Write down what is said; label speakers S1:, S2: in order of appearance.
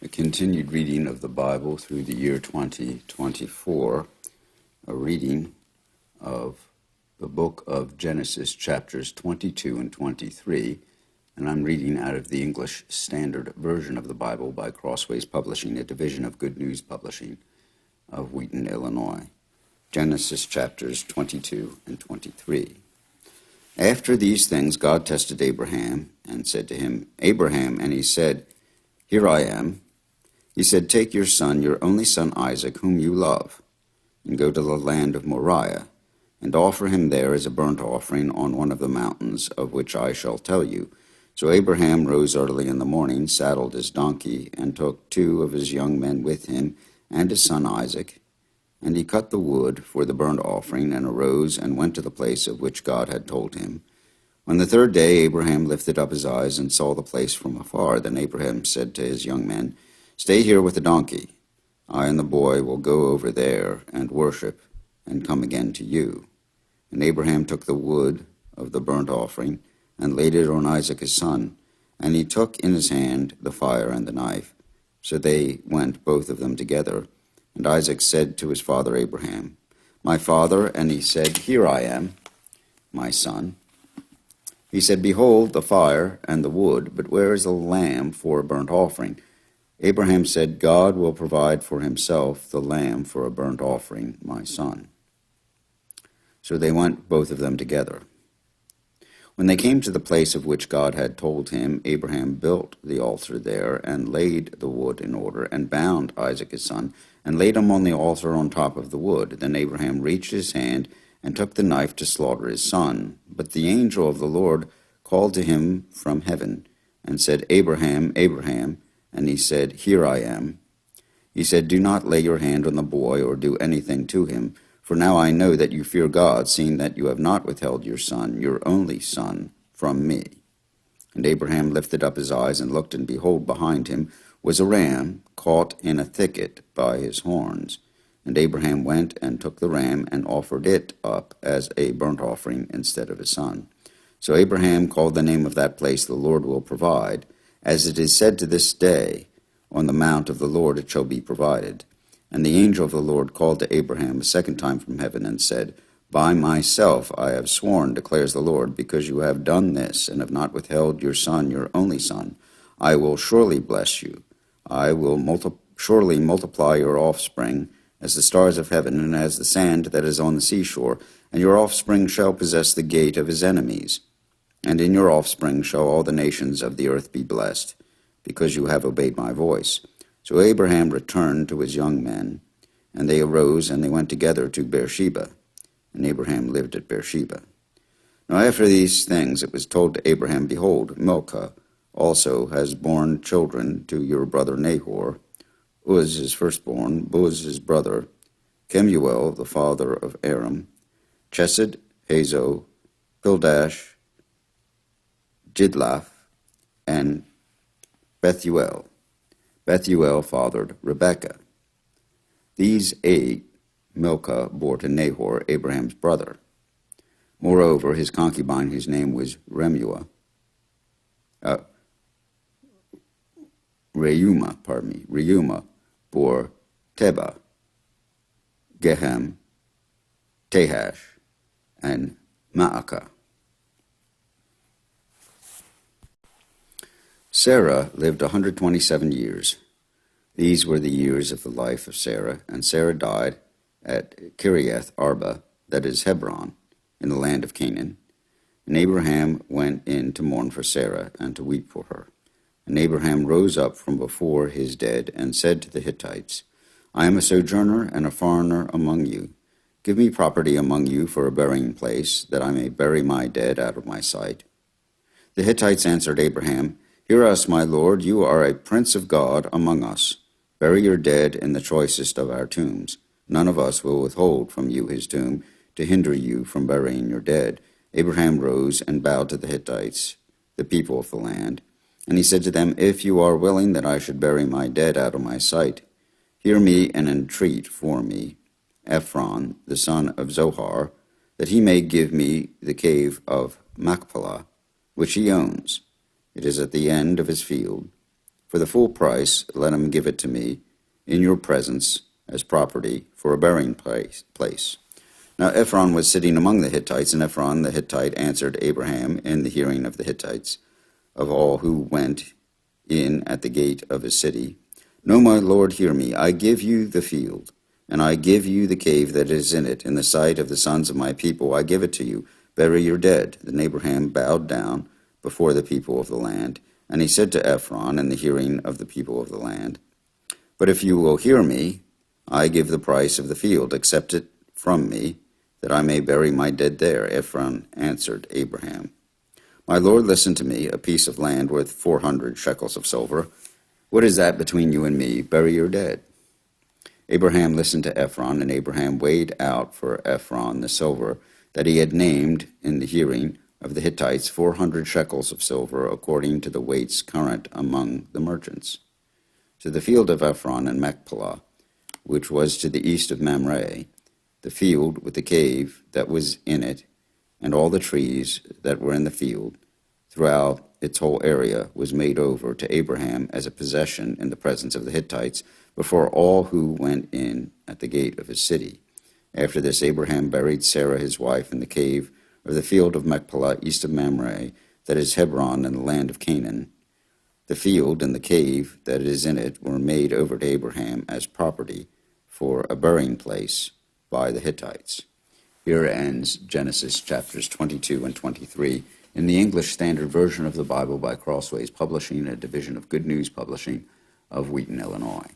S1: A continued reading of the Bible through the year 2024, a reading of the book of Genesis, chapters 22 and 23, and I'm reading out of the English Standard Version of the Bible by Crossways Publishing, a division of Good News Publishing of Wheaton, Illinois. Genesis chapters 22 and 23. After these things, God tested Abraham and said to him, "Abraham," and he said, "Here I am." He said, "Take your son, your only son Isaac, whom you love, and go to the land of Moriah, and offer him there as a burnt offering on one of the mountains of which I shall tell you." So Abraham rose early in the morning, saddled his donkey, and took 2 of his young men with him, and his son Isaac. And he cut the wood for the burnt offering, and arose and went to the place of which God had told him. On the 3rd day Abraham lifted up his eyes and saw the place from afar. Then Abraham said to his young men, "Stay here with the donkey. I and the boy will go over there and worship, and come again to you." And Abraham took the wood of the burnt offering, and laid it on Isaac his son. And he took in his hand the fire and the knife. So they went both of them together. And Isaac said to his father Abraham, "My father," and he said, "Here I am, my son." He said, "Behold the fire and the wood, but where is the lamb for a burnt offering?" Abraham said, "God will provide for himself the lamb for a burnt offering, my son." So they went both of them together. When they came to the place of which God had told him, Abraham built the altar there, and laid the wood in order, and bound Isaac his son, and laid him on the altar on top of the wood. Then Abraham reached his hand, and took the knife to slaughter his son. But the angel of the Lord called to him from heaven, and said, "Abraham, Abraham." And he said, "Here I am." He said, "Do not lay your hand on the boy, or do anything to him. For now I know that you fear God, seeing that you have not withheld your son, your only son, from me." And Abraham lifted up his eyes and looked, and behold, behind him was a ram caught in a thicket by his horns. And Abraham went and took the ram, and offered it up as a burnt offering instead of his son. So Abraham called the name of that place, "The Lord will provide." As it is said to this day, "On the mount of the Lord it shall be provided." And the angel of the Lord called to Abraham a second time from heaven, and said, "By myself I have sworn, declares the Lord, because you have done this, and have not withheld your son, your only son, I will surely bless you. I will surely multiply your offspring as the stars of heaven, and as the sand that is on the seashore, and your offspring shall possess the gate of his enemies. And in your offspring shall all the nations of the earth be blessed, because you have obeyed my voice." So Abraham returned to his young men, and they arose, and they went together to Beersheba. And Abraham lived at Beersheba. Now after these things it was told to Abraham, "Behold, Milcah also has borne children to your brother Nahor, Uz his firstborn, Buz his brother, Kemuel the father of Aram, Chesed, Hazo, Pildash, Jidlaph, and Bethuel. Bethuel fathered Rebekah. These 8 Milcah bore to Nahor, Abraham's brother. Moreover, his concubine, whose name was Reumah, bore Tebah, Gehem, Tahash, and Maacah. Sarah lived 127 years. These were the years of the life of Sarah, and Sarah died at Kiriath Arba, that is Hebron, in the land of Canaan. And Abraham went in to mourn for Sarah, and to weep for her. And Abraham rose up from before his dead, and said to the Hittites, "I am a sojourner and a foreigner among you. Give me property among you for a burying place, that I may bury my dead out of my sight." The Hittites answered Abraham, "Hear us, my lord, you are a prince of God among us. Bury your dead in the choicest of our tombs. None of us will withhold from you his tomb, to hinder you from burying your dead." Abraham rose and bowed to the Hittites, the people of the land. And he said to them, "If you are willing that I should bury my dead out of my sight, hear me and entreat for me Ephron, the son of Zohar, that he may give me the cave of Machpelah, which he owns. It is at the end of his field. For the full price, let him give it to me in your presence as property for a burying place. Now Ephron was sitting among the Hittites, and Ephron the Hittite answered Abraham in the hearing of the Hittites, of all who went in at the gate of his city, No, my lord, hear me. I give you the field, and I give you the cave that is in it. In the sight of the sons of my people I give it to you. Bury your dead. Then Abraham bowed down before the people of the land, and he said to Ephron in the hearing of the people of the land, But if you will hear me, I give the price of the field. Accept it from me, that I may bury my dead there. Ephron answered Abraham, My lord, listen to me, a piece of land worth 400 shekels of silver. What is that between you and me? Bury your dead. Abraham listened to Ephron, and Abraham weighed out for Ephron the silver that he had named in the hearing of the Hittites, 400 shekels of silver, according to the weights current among the merchants. To the field of Ephron in Machpelah, which was to the east of Mamre, the field with the cave that was in it, and all the trees that were in the field, throughout its whole area, was made over to Abraham as a possession in the presence of the Hittites, before all who went in at the gate of his city. After this, Abraham buried Sarah his wife in the cave of the field of Machpelah east of Mamre, that is Hebron in the land of Canaan. The field and the cave that is in it were made over to Abraham as property for a burying place by the Hittites. Here ends Genesis chapters 22 and 23 in the English Standard Version of the Bible by Crossways Publishing, a division of Good News Publishing of Wheaton, Illinois.